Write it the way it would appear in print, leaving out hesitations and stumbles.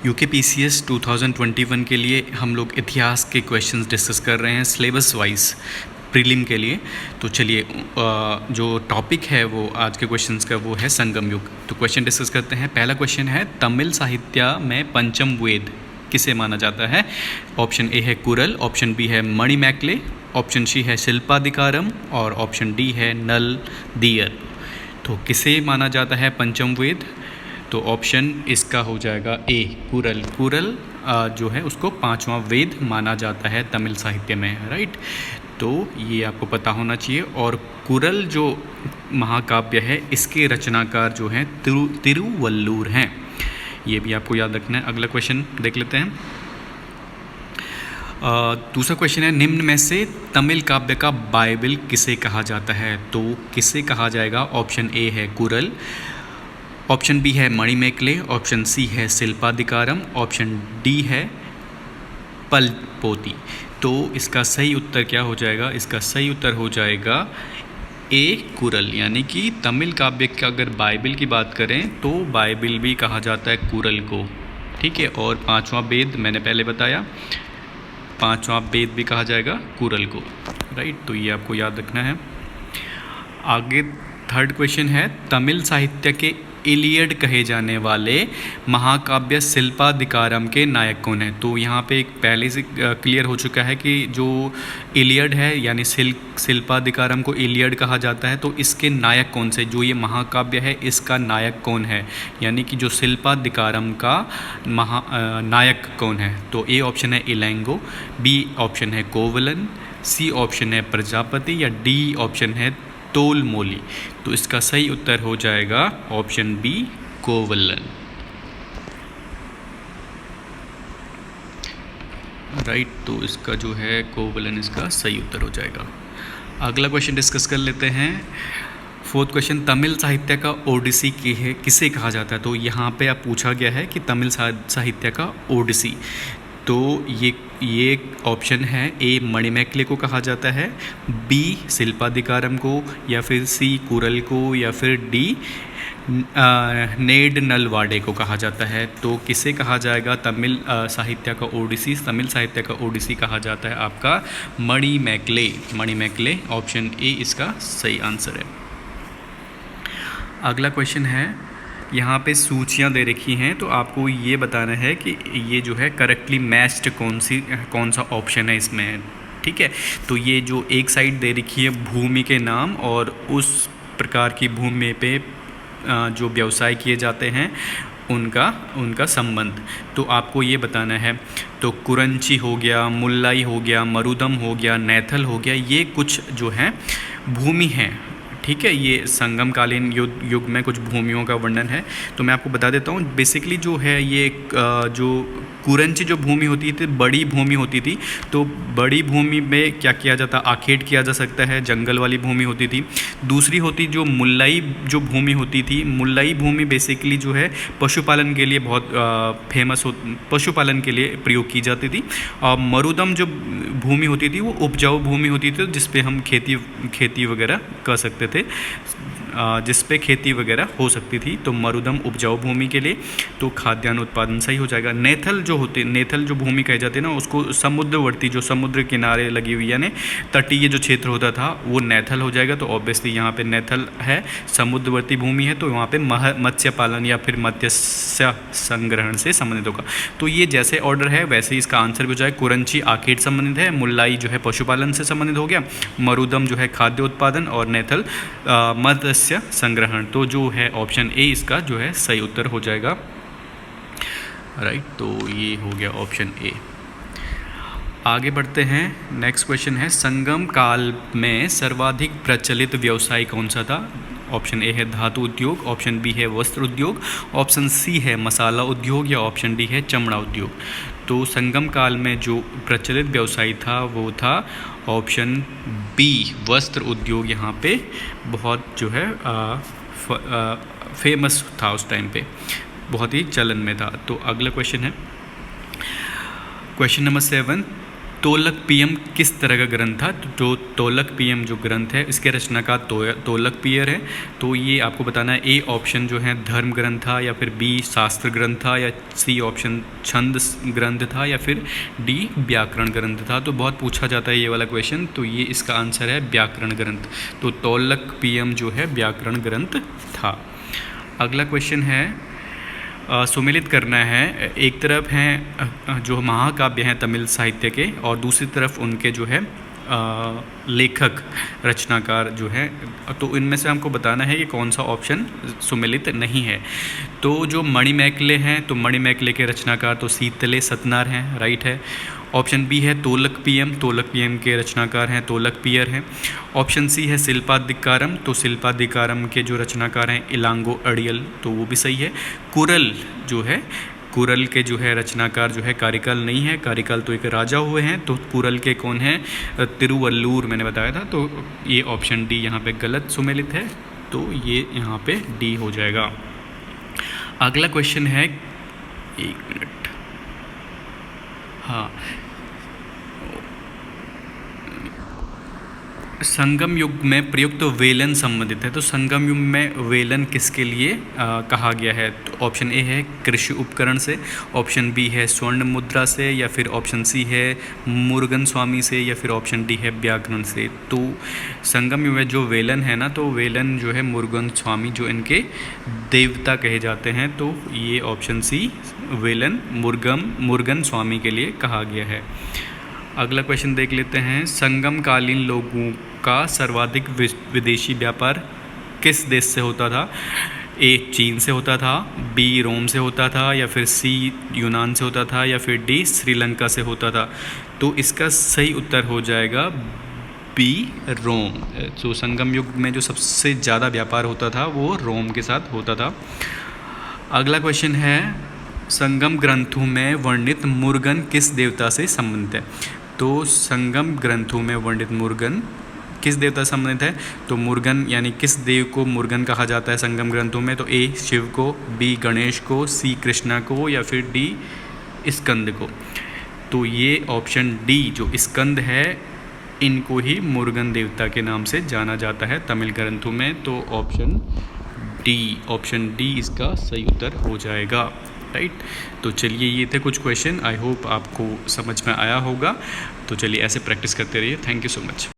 UK PCS 2021 के लिए हम लोग इतिहास के क्वेश्चंस डिस्कस कर रहे हैं सिलेबस वाइज प्रीलिम के लिए। तो चलिए जो टॉपिक है वो आज के क्वेश्चंस का वो है संगम युग। तो क्वेश्चन डिस्कस करते हैं। पहला क्वेश्चन है तमिल साहित्य में पंचम वेद किसे माना जाता है। ऑप्शन ए है कुरल, ऑप्शन बी है मणिमैकले, ऑप्शन सी है शिल्पाधिकारम और ऑप्शन डी है नल दियर। तो किसे माना जाता है पंचम वेद। तो ऑप्शन इसका हो जाएगा ए कुरल। कुरल जो है उसको पांचवा वेद माना जाता है तमिल साहित्य में, राइट। तो ये आपको पता होना चाहिए। और कुरल जो महाकाव्य है इसके रचनाकार जो हैं तिरुवल्लुर हैं, ये भी आपको याद रखना है। अगला क्वेश्चन देख लेते हैं। दूसरा क्वेश्चन है निम्न में से तमिल काव्य का बाइबल किसे कहा जाता है। तो किसे कहा जाएगा। ऑप्शन ए है कुरल, ऑप्शन बी है मणिमैकले, ऑप्शन सी है शिल्पाधिकारम, ऑप्शन डी है पलपोती। तो इसका सही उत्तर क्या हो जाएगा। इसका सही उत्तर हो जाएगा ए कुरल, यानी कि तमिल काव्य का अगर बाइबल की बात करें तो बाइबल भी कहा जाता है कुरल को, ठीक है। और पांचवा वेद मैंने पहले बताया, पांचवा वेद भी कहा जाएगा कुरल को, राइट। तो ये आपको याद रखना है। आगे थर्ड क्वेश्चन है तमिल साहित्य के इलियड कहे जाने वाले महाकाव्य शिल्पाधिकारम के नायक कौन है। तो यहाँ पे एक पहले से क्लियर हो चुका है कि जो इलियड है यानी शिल्पाधिकारम को इलियड कहा जाता है। तो इसके नायक कौन से, जो ये महाकाव्य है इसका नायक कौन है, यानी कि जो शिल्पाधिकारम का नायक कौन है। तो ए ऑप्शन है इलैंगो, बी ऑप्शन है कोवलन, सी ऑप्शन है प्रजापति या डी ऑप्शन है तोलमोली। तो इसका सही उत्तर हो जाएगा ऑप्शन बी कोवलन, राइट। तो इसका जो है कोवलन इसका सही उत्तर हो जाएगा। अगला क्वेश्चन डिस्कस कर लेते हैं। फोर्थ क्वेश्चन तमिल साहित्य का ओडिसी किसे कहा जाता है। तो यहाँ पे आप पूछा गया है कि तमिल साहित्य का ओडिसी। तो ये ऑप्शन है ए मणिमैकले को कहा जाता है, बी शिल्पाधिकारम को, या फिर सी कुरल को, या फिर डी नेड नलवाडे को कहा जाता है। तो किसे कहा जाएगा तमिल साहित्य का ओडिसी। तमिल साहित्य का ओडिसी कहा जाता है आपका मणिमैकले। मणिमैकले ऑप्शन ए इसका सही आंसर है। अगला क्वेश्चन है, यहाँ पे सूचियाँ दे रखी हैं तो आपको ये बताना है कि ये जो है करेक्टली मैच्ड कौन सा ऑप्शन है इसमें, ठीक है। तो ये जो एक साइड दे रखी है भूमि के नाम और उस प्रकार की भूमि पे जो व्यवसाय किए जाते हैं उनका संबंध, तो आपको ये बताना है। तो कुरंची हो गया, मुल्लाई हो गया, मरुदम हो गया, नैथल हो गया, ये कुछ जो हैं भूमि हैं, ठीक है। ये संगमकालीन युग में कुछ भूमियों का वर्णन है। तो मैं आपको बता देता हूँ बेसिकली जो है ये जो कुरंची जो भूमि होती थी बड़ी भूमि होती थी। तो बड़ी भूमि में क्या किया जाता, आखेट किया जा सकता है, जंगल वाली भूमि होती थी। दूसरी होती जो मुल्लाई जो भूमि होती थी, मुल्लाई भूमि बेसिकली जो है पशुपालन के लिए बहुत फेमस पशुपालन के लिए प्रयोग की जाती थी। और मरुदम जो भूमि होती थी वो उपजाऊ भूमि होती थी जिस पे हम खेती वगैरह कर सकते थे, जिस पे खेती वगैरह हो सकती थी। तो मरुदम उपजाऊ भूमि के लिए, तो खाद्यान्न उत्पादन सही हो जाएगा। नेथल जो भूमि कही जाती है ना, उसको समुद्रवर्ती जो समुद्र किनारे लगी हुई यानी तटीय जो क्षेत्र होता था वो नेथल हो जाएगा। तो ऑब्वियसली यहाँ पे नेथल है, समुद्रवर्ती भूमि है, तो वहाँ पे मत्स्य पालन या फिर मत्स्य संग्रहण से संबंधित होगा। तो ये जैसे ऑर्डर है वैसे ही इसका आंसर भी हो जाए। कुरंची आखेट संबंधित है, मुल्लाई जो है पशुपालन से संबंधित हो गया, मरुदम जो है खाद्य उत्पादन और नेथल मत्स्य संग्रहण। तो जो है ऑप्शन ए इसका जो है सही उत्तर हो जाएगा, राइट। तो ये हो गया ऑप्शन ए। आगे बढ़ते हैं। नेक्स्ट क्वेश्चन है संगम काल में सर्वाधिक प्रचलित व्यवसाय कौन सा था। ऑप्शन ए है धातु उद्योग, ऑप्शन बी है वस्त्र उद्योग, ऑप्शन सी है मसाला उद्योग या ऑप्शन डी है चमड़ा उद्योग। तो संगम काल में जो प्रचलित व्यवसाय था वो था ऑप्शन बी वस्त्र उद्योग। यहाँ पे बहुत जो है फेमस था उस टाइम पे, बहुत ही चलन में था। तो अगला क्वेश्चन है क्वेश्चन नंबर 7। तोलकपियम किस तरह का ग्रंथ था? तो तोलकपियम जो ग्रंथ है इसके रचनाकार तोलकपियर है। तो ये आपको बताना है, ए ऑप्शन जो है धर्म ग्रंथ था, या फिर बी शास्त्र ग्रंथ था, या सी ऑप्शन छंद ग्रंथ था, या फिर डी व्याकरण ग्रंथ था। तो बहुत पूछा जाता है ये वाला क्वेश्चन, तो ये इसका आंसर है व्याकरण ग्रंथ। तो तोलकपियम जो है व्याकरण ग्रंथ था। अगला क्वेश्चन है, सुमेलित करना है। एक तरफ हैं जो महाकाव्य हैं तमिल साहित्य के, और दूसरी तरफ उनके जो है लेखक रचनाकार जो है, तो इनमें से हमको बताना है कि कौन सा ऑप्शन सुमेलित नहीं है। तो जो मणिमैखले हैं, तो मणिमैखले के रचनाकार तो सीतले सतनार हैं, राइट है। ऑप्शन बी है तोलकपियम, तोलकपियम के रचनाकार हैं तोलकपियर हैं। ऑप्शन सी है शिल्पादिकारम, तो शिल्पादिकारम के जो रचनाकार हैं इलांगो अड़ियल, तो वो भी सही है। कुरल जो है, कुरल के जो है रचनाकार जो है कारिकल नहीं है, कारिकल तो एक राजा हुए हैं, तो कुरल के कौन हैं? तिरुवल्लूर मैंने बताया था। तो ये ऑप्शन डी यहाँ पे गलत सुमेलित है, तो ये यहाँ पे डी हो जाएगा। अगला क्वेश्चन है, एक मिनट, हाँ, संगम युग में प्रयुक्त वेलन संबंधित है। तो संगम युग में वेलन किसके लिए कहा गया है? तो ऑप्शन ए है कृषि उपकरण से, ऑप्शन बी है स्वर्ण मुद्रा से, या फिर ऑप्शन सी है मुरुगन स्वामी से, या फिर ऑप्शन डी है व्याकरण से। तो संगम युग में जो वेलन है ना, तो वेलन जो है मुरुगन स्वामी जो इनके देवता कहे जाते हैं, तो ये ऑप्शन सी वेलन मुरुगन स्वामी के लिए कहा गया है। अगला क्वेश्चन देख लेते हैं, संगम कालीन लोगों का सर्वाधिक विदेशी व्यापार किस देश से होता था? ए चीन से होता था, बी रोम से होता था, या फिर सी यूनान से होता था, या फिर डी श्रीलंका से होता था। तो इसका सही उत्तर हो जाएगा बी रोम। तो संगम युग में जो सबसे ज़्यादा व्यापार होता था वो रोम के साथ होता था। अगला क्वेश्चन है, संगम ग्रंथों में वर्णित मुरुगन किस देवता से संबंधित है? तो संगम ग्रंथों में वर्णित मुरुगन किस देवता से संबंधित है? तो मुरुगन यानी किस देव को मुरुगन कहा जाता है संगम ग्रंथों में? तो ए शिव को, बी गणेश को, सी कृष्णा को, या फिर डी स्कंद को। तो ये ऑप्शन डी जो स्कंद है, इनको ही मुरुगन देवता के नाम से जाना जाता है तमिल ग्रंथों में। तो ऑप्शन डी इसका सही उत्तर हो जाएगा, राइट। तो चलिए, ये थे कुछ क्वेश्चन, आई होप आपको समझ में आया होगा। तो चलिए ऐसे प्रैक्टिस करते रहिए। Thank you so much.